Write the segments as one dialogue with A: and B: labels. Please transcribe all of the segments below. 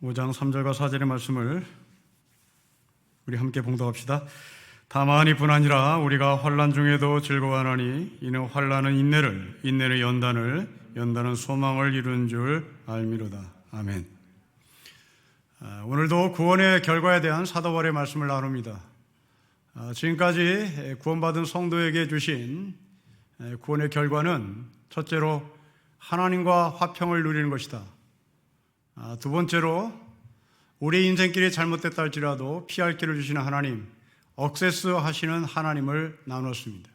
A: 5장 3절과 4절의 말씀을 우리 함께 봉독합시다. 다만 이뿐 아니라 우리가 환난 중에도 즐거워하나니 이는 환난은 인내를, 인내는 연단을, 연단은 소망을 이루는 줄 알미로다. 아멘. 오늘도 구원의 결과에 대한 사도 바울의 말씀을 나눕니다. 지금까지 구원받은 성도에게 주신 구원의 결과는 첫째로 하나님과 화평을 누리는 것이다. 두 번째로 우리 인생길이 잘못됐다 할지라도 피할 길을 주시는 하나님, 억세스 하시는 하나님을 나눴습니다.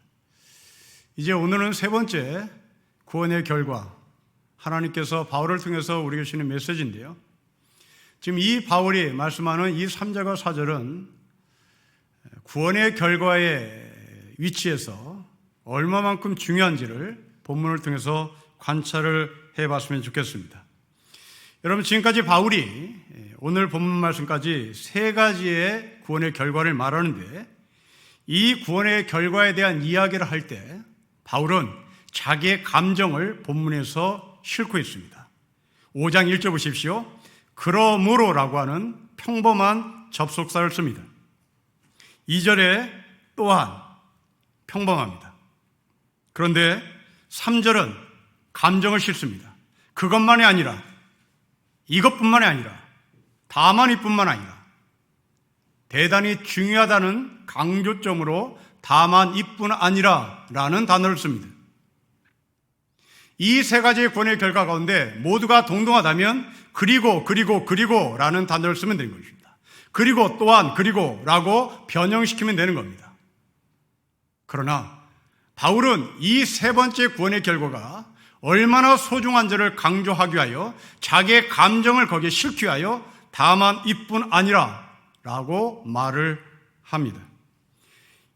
A: 이제 오늘은 세 번째 구원의 결과, 하나님께서 바울을 통해서 우리에게 주시는 메시지인데요. 지금 이 바울이 말씀하는 이 3절과 4절은 구원의 결과의 위치에서 얼마만큼 중요한지를 본문을 통해서 관찰을 해봤으면 좋겠습니다. 여러분, 지금까지 바울이 오늘 본문 말씀까지 세 가지의 구원의 결과를 말하는데, 이 구원의 결과에 대한 이야기를 할 때 바울은 자기의 감정을 본문에서 싣고 있습니다. 5장 1절 보십시오. 그러므로라고 하는 평범한 접속사를 씁니다. 2절에 또한 평범합니다. 그런데 3절은 감정을 싣습니다. 그것만이 아니라, 이것뿐만이 아니라, 다만 이뿐만 아니라, 대단히 중요하다는 강조점으로 다만 이뿐 아니라 라는 단어를 씁니다. 이 세 가지의 구원의 결과 가운데 모두가 동등하다면 그리고 라는 단어를 쓰면 되는 것입니다. 그리고 또한 그리고 라고 변형시키면 되는 겁니다. 그러나 바울은 이 세 번째 구원의 결과가 얼마나 소중한지를 강조하기 위하여 자기의 감정을 거기에 싣기 위하여 다만 이뿐 아니라 라고 말을 합니다.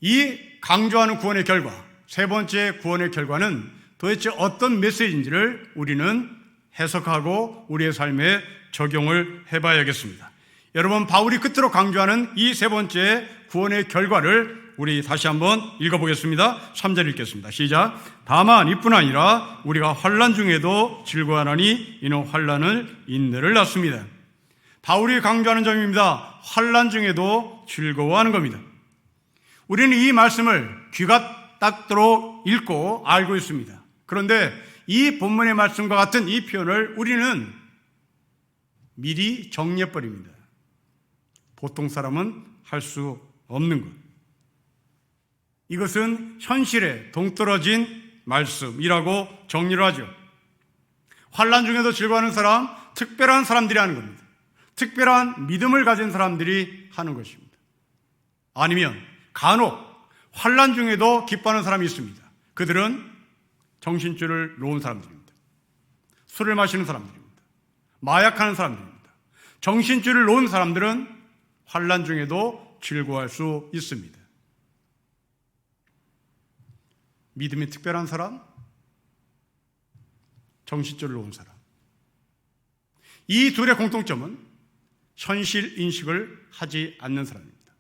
A: 이 강조하는 구원의 결과, 세 번째 구원의 결과는 도대체 어떤 메시지인지를 우리는 해석하고 우리의 삶에 적용을 해봐야겠습니다. 여러분, 바울이 끝으로 강조하는 이 세 번째 구원의 결과를 우리 다시 한번 읽어보겠습니다. 3절 읽겠습니다. 시작. 다만 이뿐 아니라 우리가 환난 중에도 즐거워하나니 이는 환난은 인내를 낳습니다. 바울이 강조하는 점입니다. 환난 중에도 즐거워하는 겁니다. 우리는 이 말씀을 귀가 닦도록 읽고 알고 있습니다. 그런데 이 본문의 말씀과 같은 이 표현을 우리는 미리 정리해버립니다. 보통 사람은 할 수 없는 것. 이것은 현실에 동떨어진 말씀이라고 정리를 하죠. 환난 중에도 즐거워하는 사람, 특별한 사람들이 하는 겁니다. 특별한 믿음을 가진 사람들이 하는 것입니다. 아니면 간혹 환난 중에도 기뻐하는 사람이 있습니다. 그들은 정신줄을 놓은 사람들입니다. 술을 마시는 사람들입니다. 마약하는 사람들입니다. 정신줄을 놓은 사람들은 환난 중에도 즐거워할 수 있습니다. 믿음이 특별한 사람, 정신줄을 놓은 사람. 이 둘의 공통점은 현실 인식을 하지 않는 사람입니다.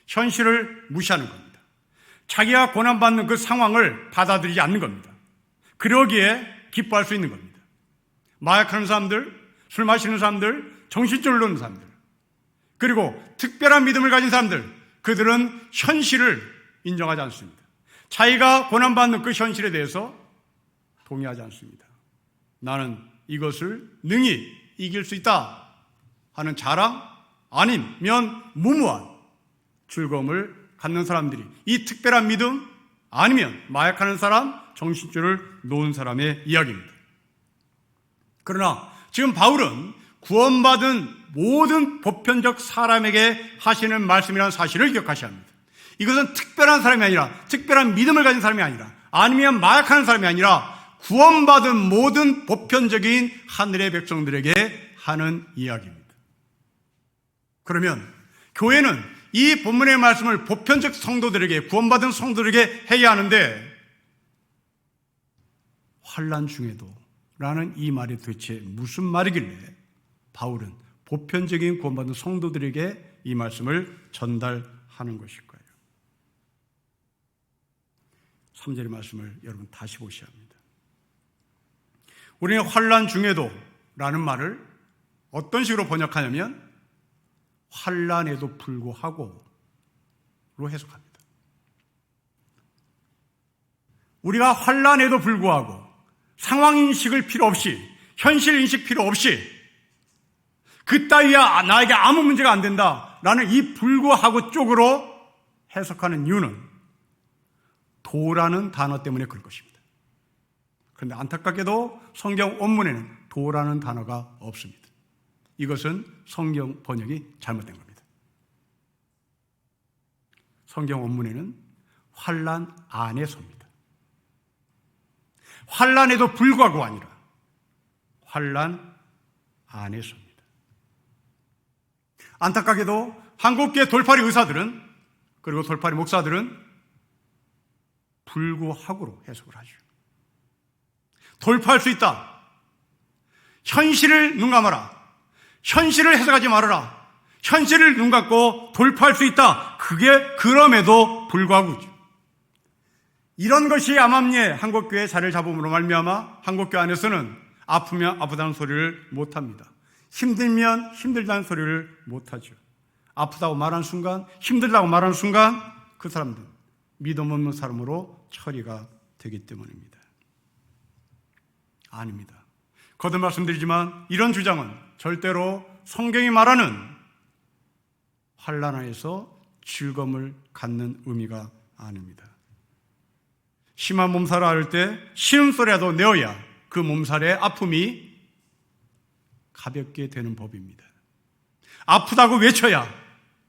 A: 현실을 무시하는 겁니다. 자기가 고난받는 그 상황을 받아들이지 않는 겁니다. 그러기에 기뻐할 수 있는 겁니다. 마약하는 사람들, 술 마시는 사람들, 정신줄을 놓는 사람들, 그리고 특별한 믿음을 가진 사람들, 그들은 현실을 인정하지 않습니다. 자기가 고난받는 그 현실에 대해서 동의하지 않습니다. 나는 이것을 능히 이길 수 있다 하는 자랑, 아니면 무모한 즐거움을 갖는 사람들이, 이 특별한 믿음, 아니면 마약하는 사람, 정신줄을 놓은 사람의 이야기입니다. 그러나 지금 바울은 구원받은 모든 보편적 사람에게 하시는 말씀이라는 사실을 기억하셔야 합니다. 이것은 특별한 사람이 아니라, 특별한 믿음을 가진 사람이 아니라, 아니면 마약하는 사람이 아니라 구원받은 모든 보편적인 하늘의 백성들에게 하는 이야기입니다. 그러면 교회는 이 본문의 말씀을 보편적 성도들에게, 구원받은 성도들에게 해야 하는데, 환난 중에도 라는 이 말이 도대체 무슨 말이길래 바울은 보편적인 구원받은 성도들에게 이 말씀을 전달하는 것일까요? 3절의 말씀을 여러분 다시 보셔야 합니다. 우리는 환난 중에도 라는 말을 어떤 식으로 번역하냐면 환난에도 불구하고로 해석합니다. 우리가 환난에도 불구하고 상황인식을 필요 없이, 현실인식 필요 없이 그따위야 나에게 아무 문제가 안 된다라는 이 불구하고 쪽으로 해석하는 이유는 도라는 단어 때문에 그럴 것입니다. 그런데 안타깝게도 성경 원문에는 도라는 단어가 없습니다. 이것은 성경 번역이 잘못된 겁니다. 성경 원문에는 환난 안에서입니다. 환난에도 불구하고가 아니라 환난 안에서입니다. 안타깝게도 한국교회 돌팔이 의사들은, 그리고 돌팔이 목사들은 불구하고로 해석을 하죠. 돌파할 수 있다. 현실을 눈 감아라. 현실을 해석하지 말아라. 현실을 눈 감고 돌파할 수 있다. 그게 그럼에도 불구하고죠. 이런 것이 암암리의 한국교회 자리를 잡음으로 말미암아 한국교회 안에서는 아프면 아프다는 소리를 못합니다. 힘들면 힘들다는 소리를 못하죠. 아프다고 말하는 순간, 힘들다고 말하는 순간 그 사람들은 믿음 없는 사람으로 처리가 되기 때문입니다. 아닙니다. 거듭 말씀드리지만 이런 주장은 절대로 성경이 말하는 환난 안에서 즐거움을 갖는 의미가 아닙니다. 심한 몸살을 앓을 때 신음소리라도 내어야 그 몸살의 아픔이 가볍게 되는 법입니다. 아프다고 외쳐야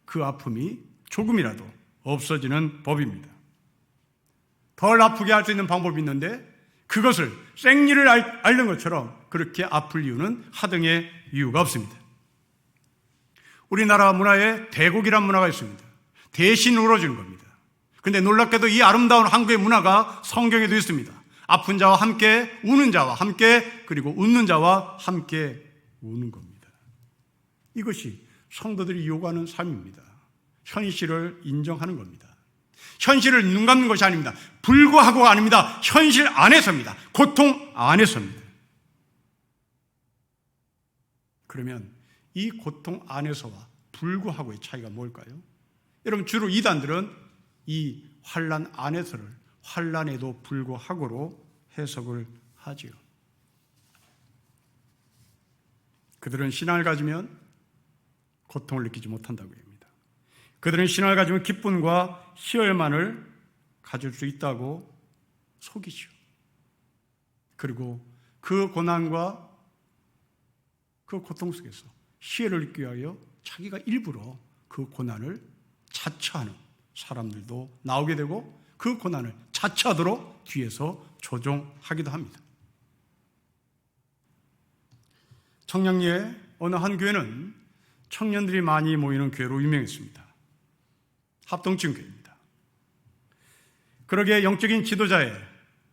A: 그 아픔이 조금이라도 없어지는 법입니다. 덜 아프게 할 수 있는 방법이 있는데 그것을 생리를 앓는 것처럼 그렇게 아플 이유는 하등의 이유가 없습니다. 우리나라 문화에 대곡이란 문화가 있습니다. 대신 울어주는 겁니다. 그런데 놀랍게도 이 아름다운 한국의 문화가 성경에도 있습니다. 아픈 자와 함께 우는 자와 함께, 그리고 웃는 자와 함께 우는 겁니다. 이것이 성도들이 요구하는 삶입니다. 현실을 인정하는 겁니다. 현실을 눈 감는 것이 아닙니다. 불구하고가 아닙니다. 현실 안에서입니다. 고통 안에서입니다. 그러면 이 고통 안에서와 불구하고의 차이가 뭘까요? 여러분, 주로 이단들은 이 환난 안에서를 환난에도 불구하고로 해석을 하지요. 그들은 신앙을 가지면 고통을 느끼지 못한다고 합니다. 그들은 신앙을 가지면 기쁨과 희열만을 가질 수 있다고 속이죠. 그리고 그 고난과 그 고통 속에서 희열을 느끼기 위하여 자기가 일부러 그 고난을 자처하는 사람들도 나오게 되고 그 고난을 자처하도록 뒤에서 조종하기도 합니다. 청량리의 어느 한 교회는 청년들이 많이 모이는 교회로 유명했습니다. 합동지원교회입니다. 그러기에 영적인 지도자의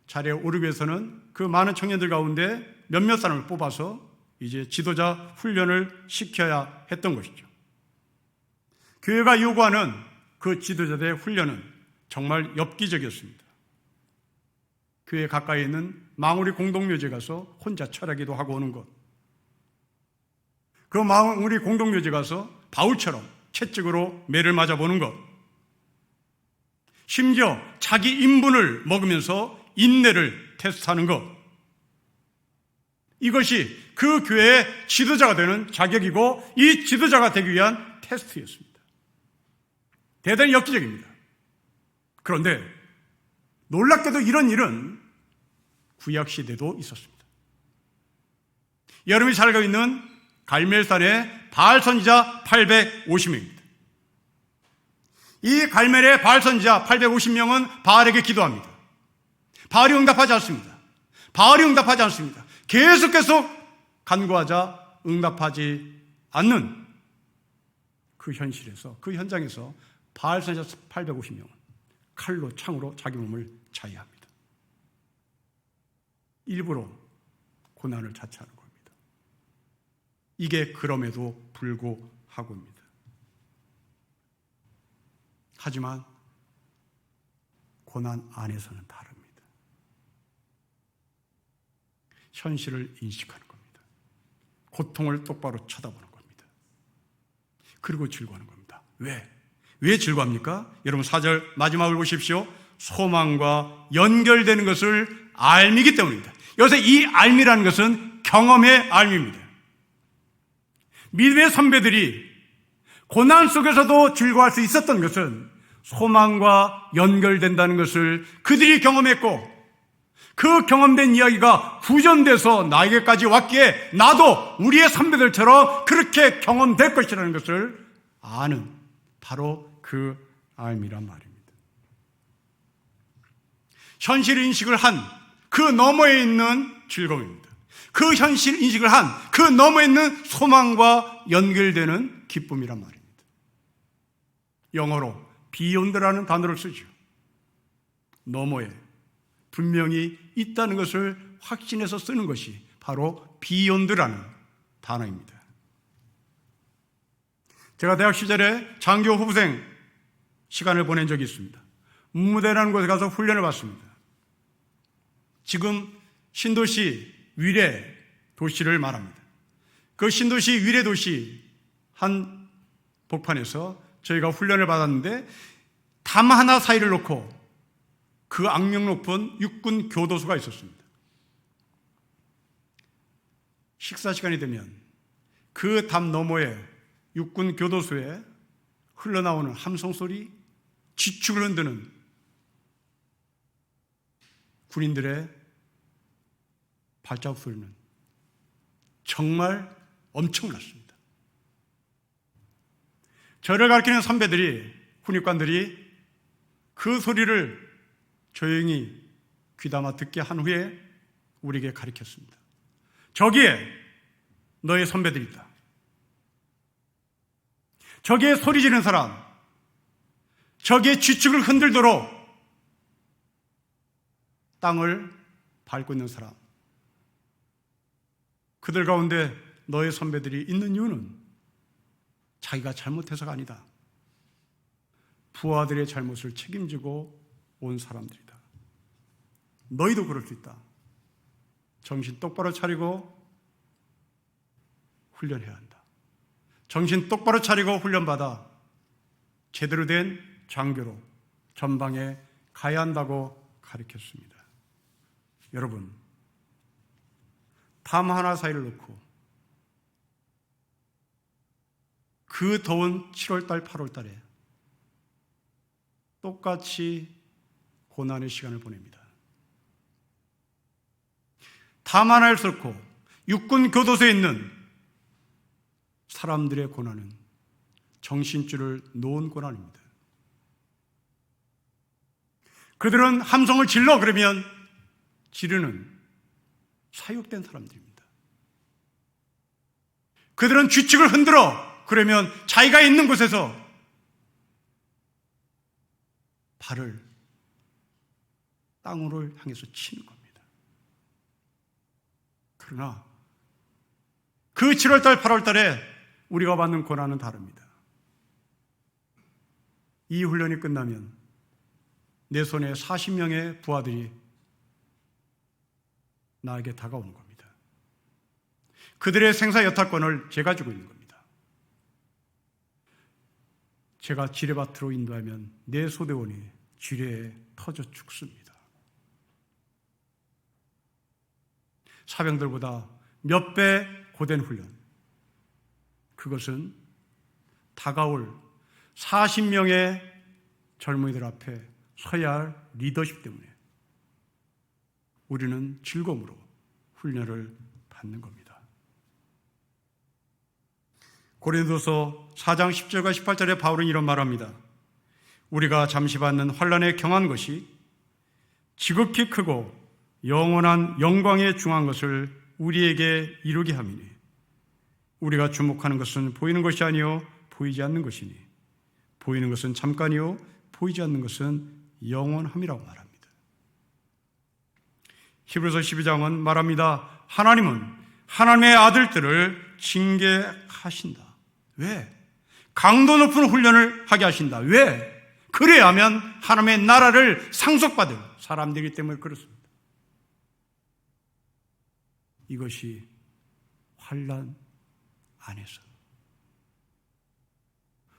A: 자리에 오르기 위해서는 그 많은 청년들 가운데 몇몇 사람을 뽑아서 이제 지도자 훈련을 시켜야 했던 것이죠. 교회가 요구하는 그 지도자들의 훈련은 정말 엽기적이었습니다. 교회 가까이 있는 망우리 공동묘지에 가서 혼자 철야기도 하고 오는 것, 그 망우리 공동묘지에 가서 바울처럼 채찍으로 매를 맞아보는 것, 심지어 자기 인분을 먹으면서 인내를 테스트하는 것, 이것이 그 교회의 지도자가 되는 자격이고 이 지도자가 되기 위한 테스트였습니다. 대단히 엽기적입니다. 그런데 놀랍게도 이런 일은 구약시대도 있었습니다. 여러분이 살고 있는 갈멜산의 바알 선지자 850명입니다. 이 갈멜의 바알 선지자 850명은 바알에게 기도합니다. 바알이 응답하지 않습니다. 바알이 응답하지 않습니다. 계속 간구하자 응답하지 않는 그 현실에서, 그 현장에서 바알 선지자 850명은 칼로, 창으로 자기 몸을 자해합니다. 일부러 고난을 자처하는 겁니다. 이게 그럼에도 불구하고입니다. 하지만 고난 안에서는 다릅니다. 현실을 인식하는 겁니다. 고통을 똑바로 쳐다보는 겁니다. 그리고 즐거워하는 겁니다. 왜 즐거워합니까? 여러분 4절 마지막을 보십시오. 소망과 연결되는 것을 알미기 때문입니다. 여기서 이 알미라는 것은 경험의 알미입니다. 믿음의 선배들이 고난 속에서도 즐거워할 수 있었던 것은 소망과 연결된다는 것을 그들이 경험했고, 그 경험된 이야기가 구전돼서 나에게까지 왔기에 나도 우리의 선배들처럼 그렇게 경험될 것이라는 것을 아는, 바로 그 알미란 말입니다. 현실 인식을 한 그 너머에 있는 즐거움입니다. 그 현실 인식을 한 그 너머에 있는 소망과 연결되는 기쁨이란 말입니다. 영어로 beyond라는 단어를 쓰죠. 너머에 분명히 있다는 것을 확신해서 쓰는 것이 바로 beyond라는 단어입니다. 제가 대학 시절에 장교 후보생 시간을 보낸 적이 있습니다. 문무대라는 곳에 가서 훈련을 받습니다. 지금 신도시 위례 도시를 말합니다. 그 신도시 위례 도시 한 복판에서 저희가 훈련을 받았는데 담 하나 사이를 놓고 그 악명 높은 육군 교도소가 있었습니다. 식사 시간이 되면 그 담 너머에 육군 교도소에 흘러나오는 함성 소리, 지축을 흔드는 군인들의 발자국 소리는 정말 엄청났습니다. 저를 가르치는 선배들이, 훈육관들이 그 소리를 조용히 귀담아 듣게 한 후에 우리에게 가르쳤습니다. 저기에 너의 선배들이 있다. 저기에 소리 지르는 사람, 저기에 지축을 흔들도록 땅을 밟고 있는 사람, 그들 가운데 너의 선배들이 있는 이유는 자기가 잘못해서가 아니다. 부하들의 잘못을 책임지고 온 사람들이다. 너희도 그럴 수 있다. 정신 똑바로 차리고 훈련해야 한다. 정신 똑바로 차리고 훈련받아 제대로 된 장교로 전방에 가야 한다고 가르쳤습니다. 여러분, 담 하나 사이를 놓고 그 더운 7월달, 8월달에 똑같이 고난의 시간을 보냅니다. 담 하나를 쏟고 육군 교도소에 있는 사람들의 고난은 정신줄을 놓은 고난입니다. 그들은 함성을 질러 그러면 지르는 사육된 사람들입니다. 그들은 규칙을 흔들어 그러면 자기가 있는 곳에서 발을 땅으로 향해서 치는 겁니다. 그러나 그 7월달, 8월달에 우리가 받는 고난은 다릅니다. 이 훈련이 끝나면 내 손에 40명의 부하들이 나에게 다가오는 겁니다. 그들의 생사 여탈권을 제가 주고 있는 겁니다. 제가 지뢰밭으로 인도하면 내 소대원이 지뢰에 터져 죽습니다. 사병들보다 몇 배 고된 훈련, 그것은 다가올 40명의 젊은이들 앞에 서야 할 리더십 때문에 우리는 즐거움으로 훈련을 받는 겁니다. 고린도서 4장 10절과 18절에 바울은 이런 말합니다. 우리가 잠시 받는 환난에 경한 것이 지극히 크고 영원한 영광에 중한 것을 우리에게 이루게 함이니 우리가 주목하는 것은 보이는 것이 아니요 보이지 않는 것이니 보이는 것은 잠깐이요 보이지 않는 것은 영원함이라고 말합니다. 히브리서 12장은 말합니다. 하나님은 하나님의 아들들을 징계하신다. 왜? 강도 높은 훈련을 하게 하신다. 왜? 그래야 하면 하나님의 나라를 상속받을 사람들이기 때문에 그렇습니다. 이것이 환난 안에서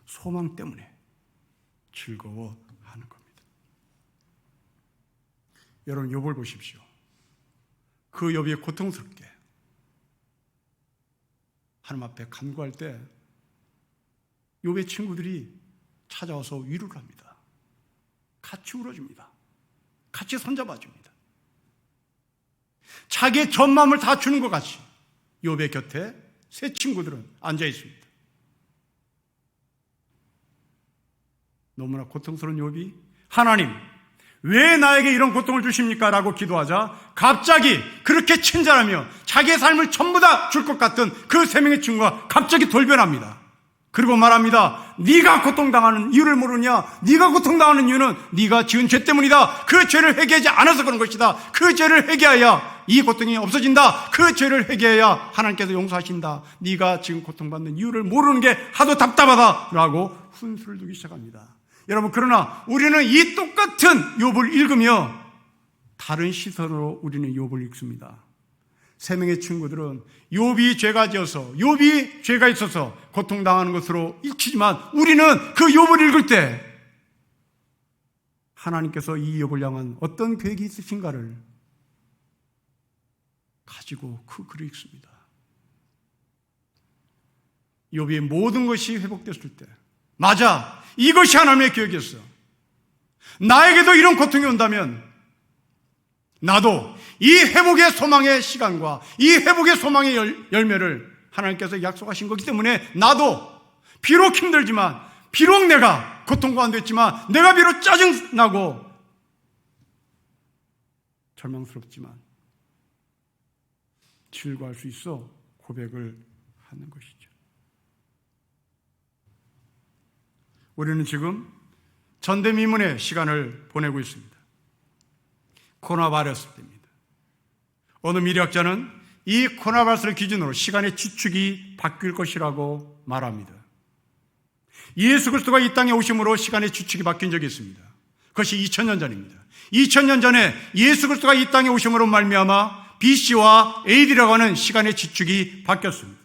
A: 소망 때문에 즐거워하는 겁니다. 여러분, 욥을 보십시오. 그 욥이 고통스럽게 하나님 앞에 간구할 때 욥의 친구들이 찾아와서 위로를 합니다. 같이 울어줍니다. 같이 손잡아줍니다. 자기의 전마음을 다 주는 것 같이 욥의 곁에 세 친구들은 앉아 있습니다. 너무나 고통스러운 욥이 하나님, 왜 나에게 이런 고통을 주십니까? 라고 기도하자 갑자기 그렇게 친절하며 자기의 삶을 전부 다 줄 것 같던 그 세 명의 친구가 갑자기 돌변합니다. 그리고 말합니다. 네가 고통당하는 이유를 모르냐? 네가 고통당하는 이유는 네가 지은 죄 때문이다. 그 죄를 회개하지 않아서 그런 것이다. 그 죄를 회개해야 이 고통이 없어진다. 그 죄를 회개해야 하나님께서 용서하신다. 네가 지금 고통받는 이유를 모르는 게 하도 답답하다 라고 훈수를 두기 시작합니다. 여러분, 그러나 우리는 이 똑같은 욥을 읽으며 다른 시선으로 우리는 욥을 읽습니다. 세 명의 친구들은 욥이 죄가 지어서, 욥이 죄가 있어서 고통당하는 것으로 읽히지만 우리는 그 욥을 읽을 때 하나님께서 이 욥을 향한 어떤 계획이 있으신가를 가지고 그 글을 읽습니다. 욥의 모든 것이 회복됐을 때, 맞아, 이것이 하나님의 계획이었어. 나에게도 이런 고통이 온다면 나도 이 회복의 소망의 시간과 이 회복의 소망의 열매를 하나님께서 약속하신 거기 때문에 나도 비록 힘들지만, 비록 내가 고통 가운데 있지만, 내가 비록 짜증나고 절망스럽지만 즐거워할 수 있어 고백을 하는 것이죠. 우리는 지금 전대미문의 시간을 보내고 있습니다. 코로나 바이러스 때입니다. 어느 미래학자는 이 코로나 바이러스를 기준으로 시간의 지축이 바뀔 것이라고 말합니다. 예수 그리스도가 이 땅에 오심으로 시간의 지축이 바뀐 적이 있습니다. 그것이 2000년 전입니다. 2000년 전에 예수 그리스도가 이 땅에 오심으로 말미암아 BC와 AD라고 하는 시간의 지축이 바뀌었습니다.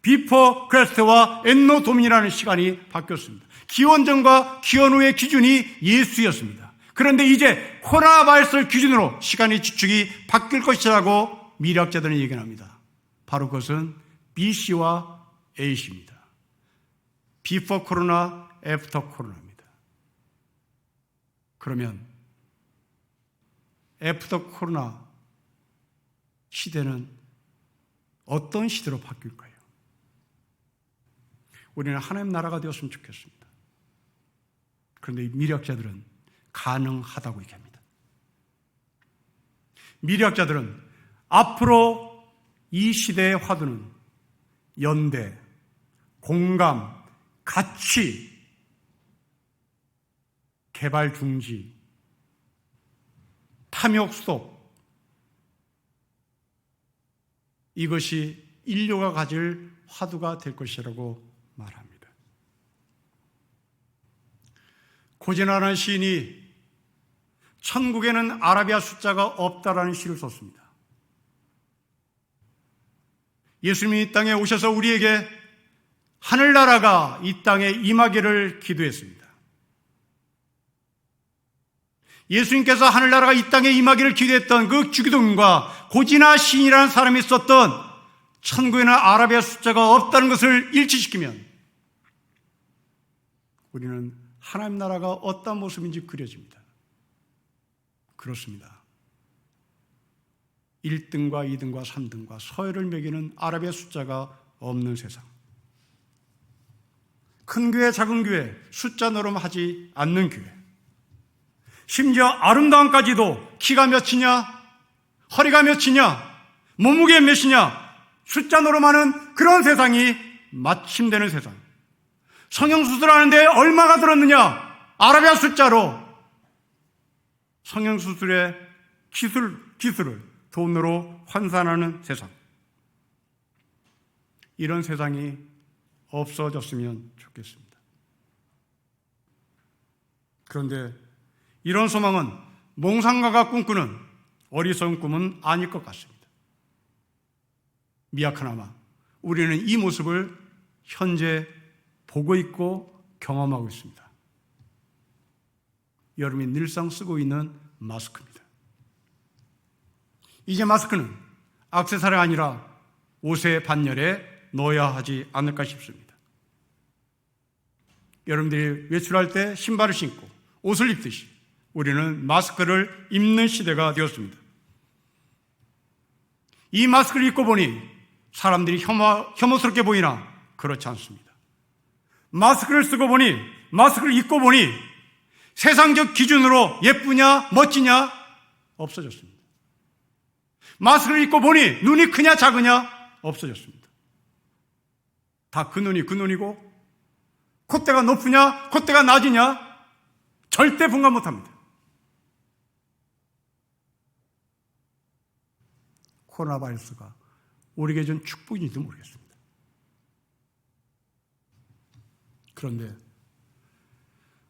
A: 비포 크리스트와 엔노 도민이라는 시간이 바뀌었습니다. 기원 전과 기원 후의 기준이 예수였습니다. 그런데 이제 코로나 바이러스를 기준으로 시간의 지축이 바뀔 것이라고 미래학자들은 예견합니다. 바로 그것은 BC와 AC입니다. Before 코로나, After 코로나입니다. 그러면 After 코로나 시대는 어떤 시대로 바뀔까요? 우리는 하나님 나라가 되었으면 좋겠습니다. 그런데 미래학자들은 가능하다고 얘기합니다. 미래학자들은 앞으로 이 시대의 화두는 연대, 공감, 가치, 개발 중지, 탐욕 스톱, 이것이 인류가 가질 화두가 될 것이라고 말합니다. 고진하라는 시인이 천국에는 아라비아 숫자가 없다라는 시를 썼습니다. 예수님이 이 땅에 오셔서 우리에게 하늘나라가 이 땅에 임하기를 기도했습니다. 예수님께서 하늘나라가 이 땅에 임하기를 기도했던 그 주기도문과 고진아 시인이라는 사람이 썼던 천국에는 아라비아 숫자가 없다는 것을 일치시키면 우리는 하나님 나라가 어떤 모습인지 그려집니다. 그렇습니다. 1등과 2등과 3등과 서열을 매기는 아라비아 숫자가 없는 세상. 큰 교회, 작은 교회, 숫자 노름하지 않는 교회. 심지어 아름다움까지도 키가 몇이냐, 허리가 몇이냐, 몸무게 몇이냐, 숫자 노름하는 그런 세상이 마침되는 세상. 성형수술하는데 얼마가 들었느냐? 아라비아 숫자로 성형수술의 기술을 돈으로 환산하는 세상. 이런 세상이 없어졌으면 좋겠습니다. 그런데 이런 소망은 몽상가가 꿈꾸는 어리석은 꿈은 아닐 것 같습니다. 미약하나마 우리는 이 모습을 현재 보고 있고 경험하고 있습니다. 여러분이 늘상 쓰고 있는 마스크입니다. 이제 마스크는 액세서리가 아니라 옷의 반열에 넣어야 하지 않을까 싶습니다. 여러분들이 외출할 때 신발을 신고 옷을 입듯이 우리는 마스크를 입는 시대가 되었습니다. 이 마스크를 입고 보니 사람들이 혐오스럽게 보이나 그렇지 않습니다. 마스크를 쓰고 보니, 마스크를 입고 보니 세상적 기준으로 예쁘냐 멋지냐 없어졌습니다. 마스크를 입고 보니 눈이 크냐 작으냐 없어졌습니다. 다 그 눈이 그 눈이고 콧대가 높으냐 콧대가 낮으냐 절대 분간 못합니다. 코로나 바이러스가 우리에게 준 축복인지도 모르겠습니다. 그런데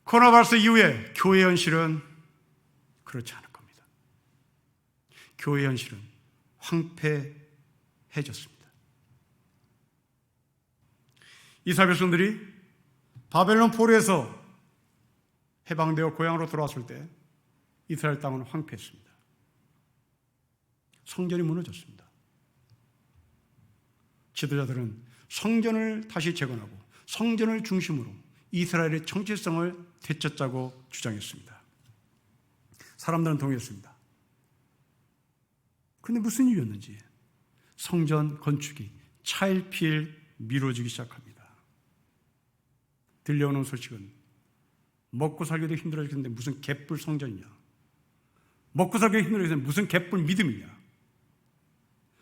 A: 코로나 바이러스 이후에 교회 현실은 그렇지 않을 겁니다. 교회 현실은 황폐해졌습니다. 이스라엘 백성들이 바벨론 포로에서 해방되어 고향으로 돌아왔을 때 이스라엘 땅은 황폐했습니다. 성전이 무너졌습니다. 지도자들은 성전을 다시 재건하고 성전을 중심으로 이스라엘의 정체성을 되찾자고 주장했습니다. 사람들은 동의했습니다. 그런데 무슨 이유였는지 성전 건축이 차일피일 미뤄지기 시작합니다. 들려오는 소식은 먹고 살기도 힘들어지는데 무슨 개뿔 성전이냐, 먹고 살기도 힘들어지는데 무슨 개뿔 믿음이냐.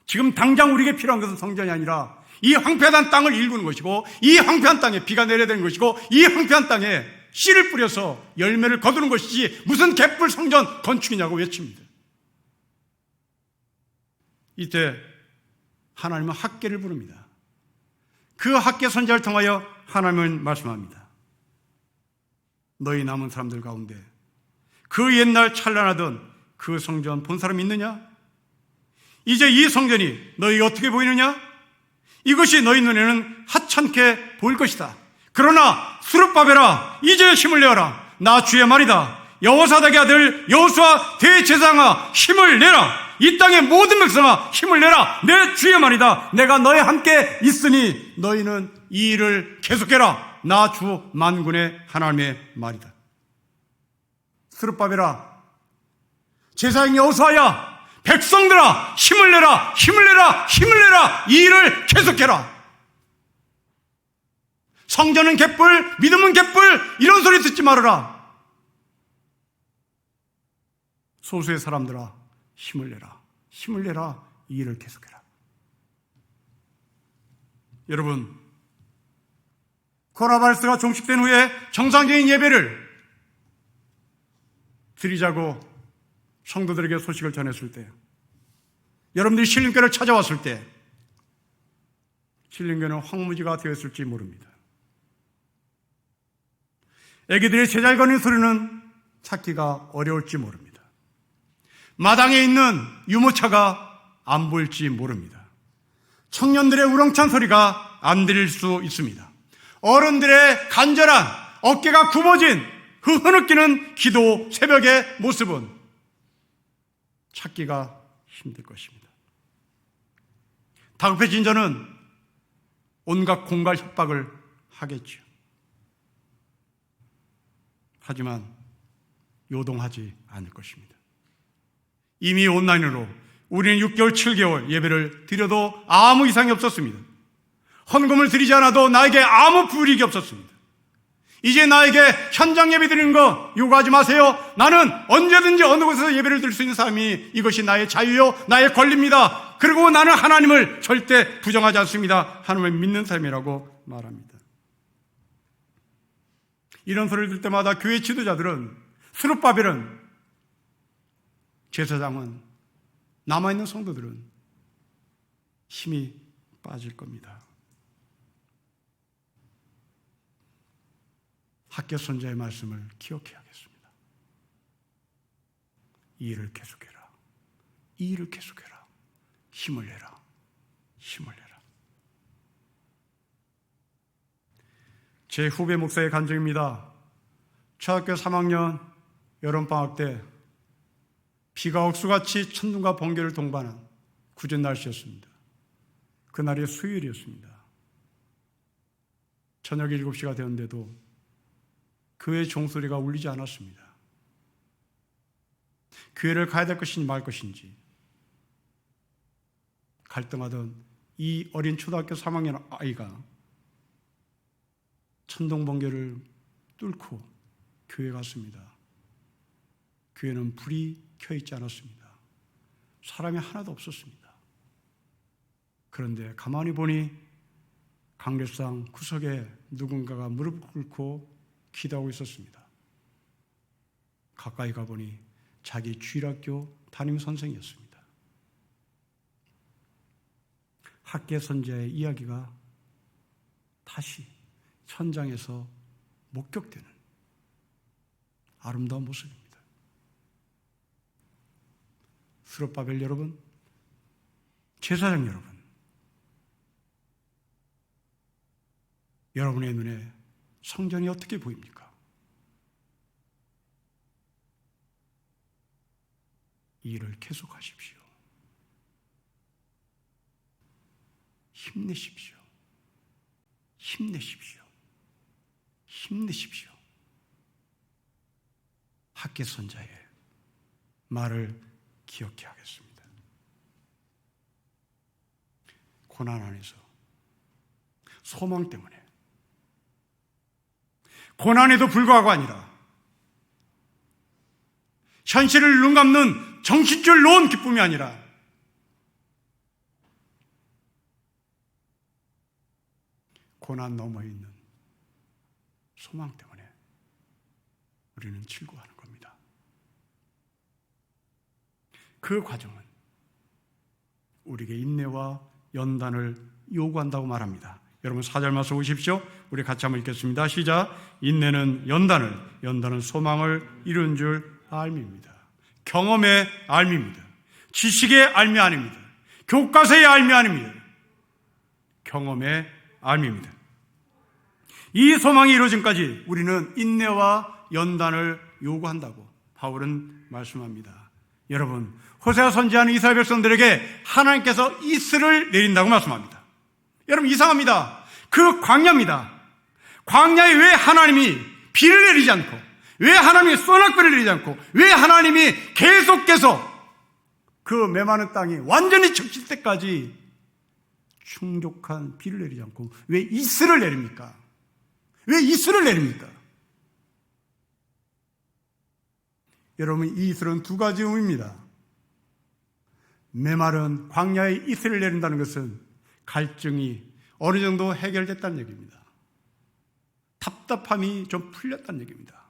A: 지금 당장 우리에게 필요한 것은 성전이 아니라 이 황폐한 땅을 일구는 것이고, 이 황폐한 땅에 비가 내려야 되는 것이고, 이 황폐한 땅에 씨를 뿌려서 열매를 거두는 것이지 무슨 개뿔 성전 건축이냐고 외칩니다. 이때 하나님은 학계를 부릅니다. 그 학계 선지자를 통하여 하나님은 말씀합니다. 너희 남은 사람들 가운데 그 옛날 찬란하던 그 성전 본 사람 있느냐? 이제 이 성전이 너희가 어떻게 보이느냐? 이것이 너희 눈에는 하찮게 보일 것이다. 그러나 스룹바벨아, 이제 힘을 내어라. 나 주의 말이다. 여호사닥의 아들 여호수아 대제사장아, 힘을 내라. 이 땅의 모든 백성아, 힘을 내라. 내 주의 말이다. 내가 너희와 함께 있으니 너희는 이 일을 계속해라. 나 주 만군의 하나님의 말이다. 스룹바벨아, 제사장 여호수아야, 백성들아, 힘을 내라, 힘을 내라, 힘을 내라. 이 일을 계속해라. 성전은 개뿔, 믿음은 개뿔, 이런 소리 듣지 말아라. 소수의 사람들아, 힘을 내라, 힘을 내라. 이 일을 계속해라. 여러분, 코로나 바이러스가 종식된 후에 정상적인 예배를 드리자고 성도들에게 소식을 전했을 때, 여러분들이 신림교를 찾아왔을 때 신림교는 황무지가 되었을지 모릅니다. 애기들의 제잘 거리는 소리는 찾기가 어려울지 모릅니다. 마당에 있는 유모차가 안 보일지 모릅니다. 청년들의 우렁찬 소리가 안 들릴 수 있습니다. 어른들의 간절한 어깨가 굽어진 그 흐느끼는 기도 새벽의 모습은 찾기가 힘들 것입니다. 다급해진 자는 온갖 공갈 협박을 하겠죠. 하지만 요동하지 않을 것입니다. 이미 온라인으로 우리는 6개월, 7개월 예배를 드려도 아무 이상이 없었습니다. 헌금을 드리지 않아도 나에게 아무 불이익이 없었습니다. 이제 나에게 현장 예배 드리는 거 요구하지 마세요. 나는 언제든지 어느 곳에서 예배를 드릴 수 있는 사람이, 이것이 나의 자유요, 나의 권리입니다. 그리고 나는 하나님을 절대 부정하지 않습니다. 하나님을 믿는 삶이라고 말합니다. 이런 소리를 들을 때마다 교회 지도자들은, 스룹바벨은, 제사장은, 남아있는 성도들은 힘이 빠질 겁니다. 학교 선자의 말씀을 기억해야겠습니다. 이 일을 계속해라. 이 일을 계속해라. 힘을 내라. 힘을 내라. 제 후배 목사의 간증입니다. 초등학교 3학년 여름방학 때 비가 억수같이 천둥과 번개를 동반한 굳은 날씨였습니다. 그날이 수요일이었습니다. 저녁 7시가 되었는데도 교회 종소리가 울리지 않았습니다. 교회를 가야 될 것인지 말 것인지 갈등하던 이 어린 초등학교 3학년 아이가 천둥 번개를 뚫고 교회에 갔습니다. 교회는 불이 켜 있지 않았습니다. 사람이 하나도 없었습니다. 그런데 가만히 보니 강례상 구석에 누군가가 무릎 꿇고 기도하고 있었습니다. 가까이 가보니 자기 주일학교 담임 선생이었습니다. 학계 선지자의 이야기가 다시 현장에서 목격되는 아름다운 모습입니다. 스룹바벨 여러분, 제사장 여러분, 여러분의 눈에 성전이 어떻게 보입니까? 이 일을 계속하십시오. 힘내십시오. 힘내십시오. 힘내십시오. 학계 선자의 말을 기억해 하겠습니다. 고난 안에서 소망 때문에 고난에도 불구하고 아니라 현실을 눈감는 정신줄 놓은 기쁨이 아니라 고난 너머에 있는 소망 때문에 우리는 즐거워하는 겁니다. 그 과정은 우리에게 인내와 연단을 요구한다고 말합니다. 여러분 4절 말씀 보십시오. 우리 같이 한번 읽겠습니다. 시작. 인내는 연단을, 연단은 소망을 이룬 줄 알미입니다. 경험의 알미입니다. 지식의 알미 아닙니다. 교과서의 알미 아닙니다. 경험의 알미입니다. 이 소망이 이루어짐까지 우리는 인내와 연단을 요구한다고 바울은 말씀합니다. 여러분, 호세아 선지자는 이스라엘 백성들에게 하나님께서 이슬을 내린다고 말씀합니다. 여러분, 이상합니다. 그 광야입니다. 광야에 왜 하나님이 비를 내리지 않고, 왜 하나님이 소낙비를 내리지 않고, 왜 하나님이 계속해서 그 메마른 땅이 완전히 적실 때까지 충족한 비를 내리지 않고 왜 이슬을 내립니까? 왜 이슬을 내립니까? 여러분, 이 이슬은 두 가지 의미입니다. 메마른 광야에 이슬을 내린다는 것은 갈증이 어느 정도 해결됐다는 얘기입니다. 답답함이 좀 풀렸다는 얘기입니다.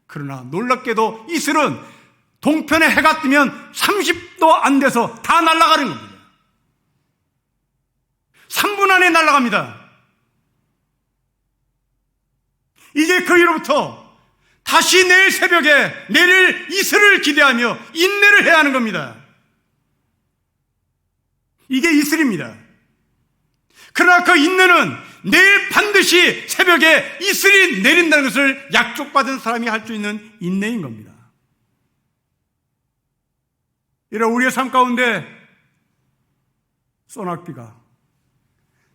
A: 그러나 놀랍게도 이슬은 동편에 해가 뜨면 30도 안 돼서 다 날아가는 겁니다. 3분 안에 날아갑니다. 이제 그 이후로부터 다시 내일 새벽에 내릴 이슬을 기대하며 인내를 해야 하는 겁니다. 이게 이슬입니다. 그러나 그 인내는 내일 반드시 새벽에 이슬이 내린다는 것을 약속받은 사람이 할 수 있는 인내인 겁니다. 이런 우리의 삶 가운데 소낙비가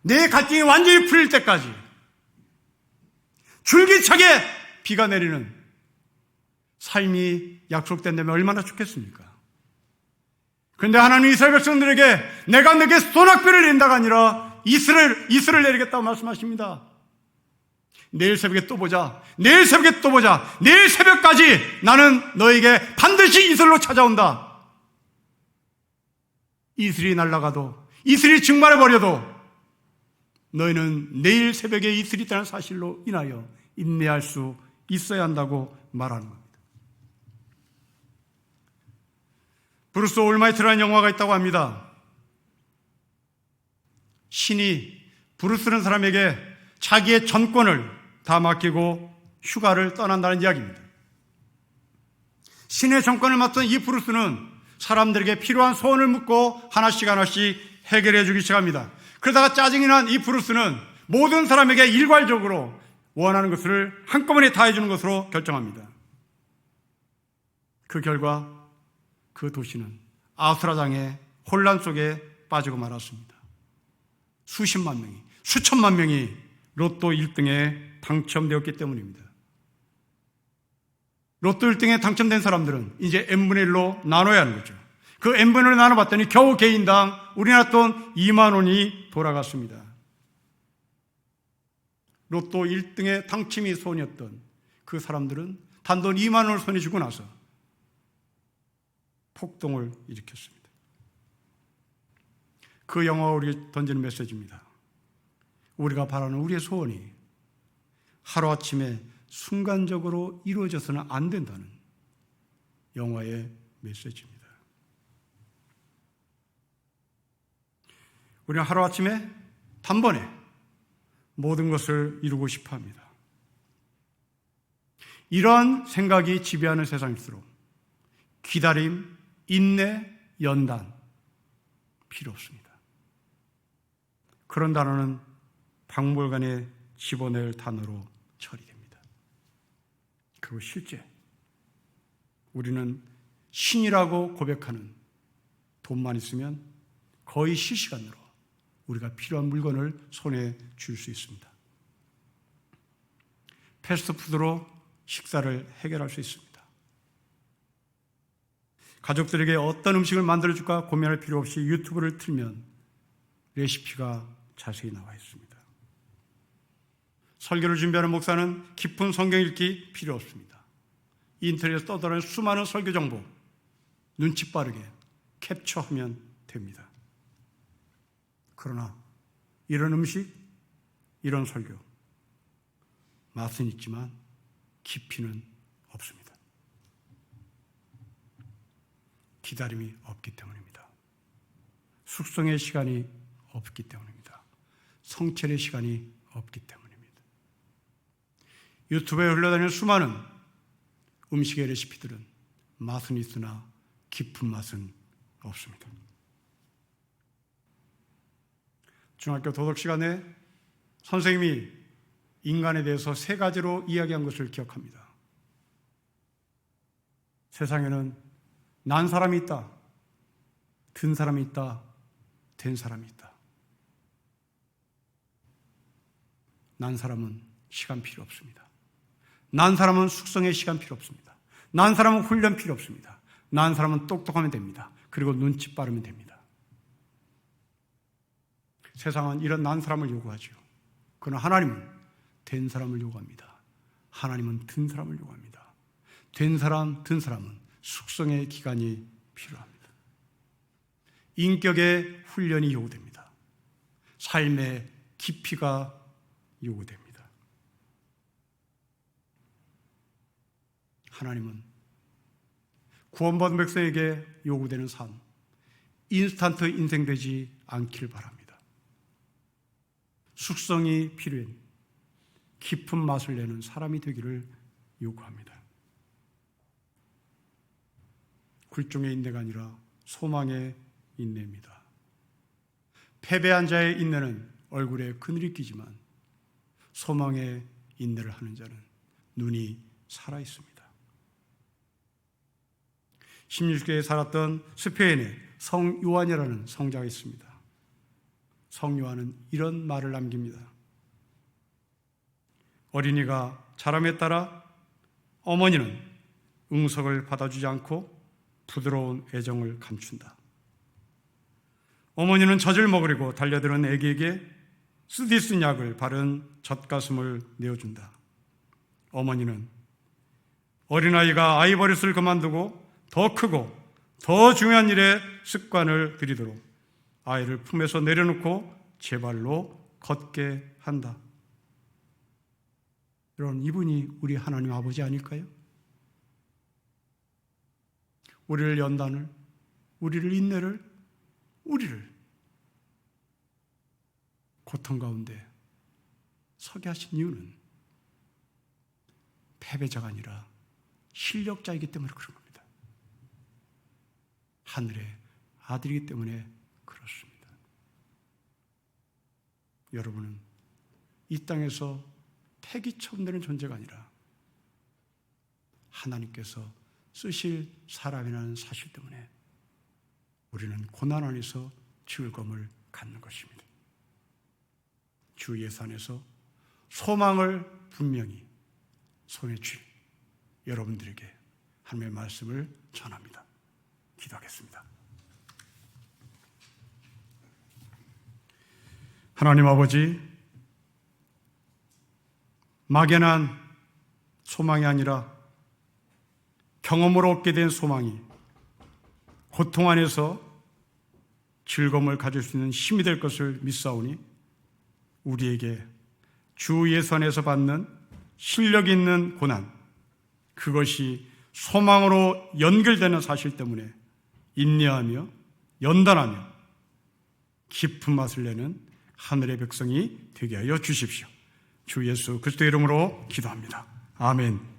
A: 내 갈증이 완전히 풀릴 때까지 줄기차게 비가 내리는 삶이 약속된다면 얼마나 좋겠습니까? 그런데 하나님 이스라엘 백성들에게 내가 너에게 소낙비를 내린다가 아니라 이슬을 내리겠다고 말씀하십니다. 내일 새벽에 또 보자. 내일 새벽에 또 보자. 내일 새벽까지 나는 너에게 반드시 이슬로 찾아온다. 이슬이 날아가도, 이슬이 증발해버려도 너희는 내일 새벽에 이슬이 있다는 사실로 인하여 인내할 수 있어야 한다고 말하는 겁니다. 브루스 올마이트라는 영화가 있다고 합니다. 신이 브루스라는 사람에게 자기의 전권을 다 맡기고 휴가를 떠난다는 이야기입니다. 신의 전권을 맡은 이 브루스는 사람들에게 필요한 소원을 묻고 하나씩 해결해 주기 시작합니다. 그러다가 짜증이 난 이 브루스는 모든 사람에게 일괄적으로 원하는 것을 한꺼번에 다 해주는 것으로 결정합니다. 그 결과 그 도시는 아수라장의 혼란 속에 빠지고 말았습니다. 수십만 명이, 수천만 명이 로또 1등에 당첨되었기 때문입니다. 로또 1등에 당첨된 사람들은 이제 n분의 1로 나눠야 하는 거죠. 그 n분의 1로 나눠봤더니 겨우 개인당 우리나라 돈 2만 원이 돌아갔습니다. 로또 1등에 당첨이 소원이었던 그 사람들은 단돈 2만 원을 손에 쥐고 나서 폭동을 일으켰습니다. 그 영화가 우리에게 던지는 메시지입니다. 우리가 바라는 우리의 소원이 하루아침에 순간적으로 이루어져서는 안 된다는 영화의 메시지입니다. 우리는 하루아침에 단번에 모든 것을 이루고 싶어 합니다. 이런 생각이 지배하는 세상일수록 기다림, 인내, 연단 필요 없습니다. 그런 단어는 박물관에 집어넣을 단어로 처리됩니다. 그리고 실제 우리는 신이라고 고백하는 돈만 있으면 거의 실시간으로 우리가 필요한 물건을 손에 줄 수 있습니다. 패스트푸드로 식사를 해결할 수 있습니다. 가족들에게 어떤 음식을 만들어줄까 고민할 필요 없이 유튜브를 틀면 레시피가 자세히 나와 있습니다. 설교를 준비하는 목사는 깊은 성경 읽기 필요 없습니다. 인터넷에 떠돌아다니는 수많은 설교 정보 눈치 빠르게 캡처하면 됩니다. 그러나 이런 음식, 이런 설교 맛은 있지만 깊이는 없습니다. 기다림이 없기 때문입니다. 숙성의 시간이 없기 때문입니다. 성찰의 시간이 없기 때문입니다. 유튜브에 흘러다니는 수많은 음식의 레시피들은 맛은 있으나 깊은 맛은 없습니다. 중학교 도덕 시간에 선생님이 인간에 대해서 3가지로 이야기한 것을 기억합니다. 세상에는 난 사람이 있다, 든 사람이 있다, 된 사람이 있다. 난 사람은 시간 필요 없습니다. 난 사람은 숙성의 시간 필요 없습니다. 난 사람은 훈련 필요 없습니다. 난 사람은 똑똑하면 됩니다. 그리고 눈치 빠르면 됩니다. 세상은 이런 난 사람을 요구하죠. 그러나 하나님은 된 사람을 요구합니다. 하나님은 든 사람을 요구합니다. 된 사람, 든 사람은 숙성의 기간이 필요합니다. 인격의 훈련이 요구됩니다. 삶의 깊이가 요구됩니다. 하나님은 구원받은 백성에게 요구되는 삶, 인스턴트 인생 되지 않길 바랍니다. 숙성이 필요한 깊은 맛을 내는 사람이 되기를 요구합니다. 굴종의 인내가 아니라 소망의 인내입니다. 패배한 자의 인내는 얼굴에 그늘이 끼지만 소망의 인내를 하는 자는 눈이 살아있습니다. 16세기에 살았던 스페인에 성요한이라는 성자가 있습니다. 성요한은 이런 말을 남깁니다. 어린이가 자람에 따라 어머니는 응석을 받아주지 않고 부드러운 애정을 감춘다. 어머니는 젖을 먹으려고 달려드는 아기에게 쓰디쓴 약을 바른 젖가슴을 내어준다. 어머니는 어린아이가 아이버릇을 그만두고 더 크고 더 중요한 일에 습관을 들이도록 아이를 품에서 내려놓고 제 발로 걷게 한다. 여러분, 이분이 우리 하나님 아버지 아닐까요? 우리를 연단을, 우리를 인내를, 우리를 고통 가운데 서게 하신 이유는 패배자가 아니라 실력자이기 때문에 그런 겁니다. 하늘의 아들이기 때문에 그렇습니다. 여러분은 이 땅에서 패기 처음 되는 존재가 아니라 하나님께서 쓰실 사람이라는 사실 때문에 우리는 고난 안에서 즐거움을 갖는 것입니다. 주 예수 안에서 소망을 분명히 손에 쥘 여러분들에게 하나님의 말씀을 전합니다. 기도하겠습니다. 하나님 아버지, 막연한 소망이 아니라 경험으로 얻게 된 소망이 고통 안에서 즐거움을 가질 수 있는 힘이 될 것을 믿사오니 우리에게 주 예수 안에서 받는 실력 있는 고난, 그것이 소망으로 연결되는 사실 때문에 인내하며 연단하며 깊은 맛을 내는 하늘의 백성이 되게 하여 주십시오. 주 예수 그리스도의 이름으로 기도합니다. 아멘.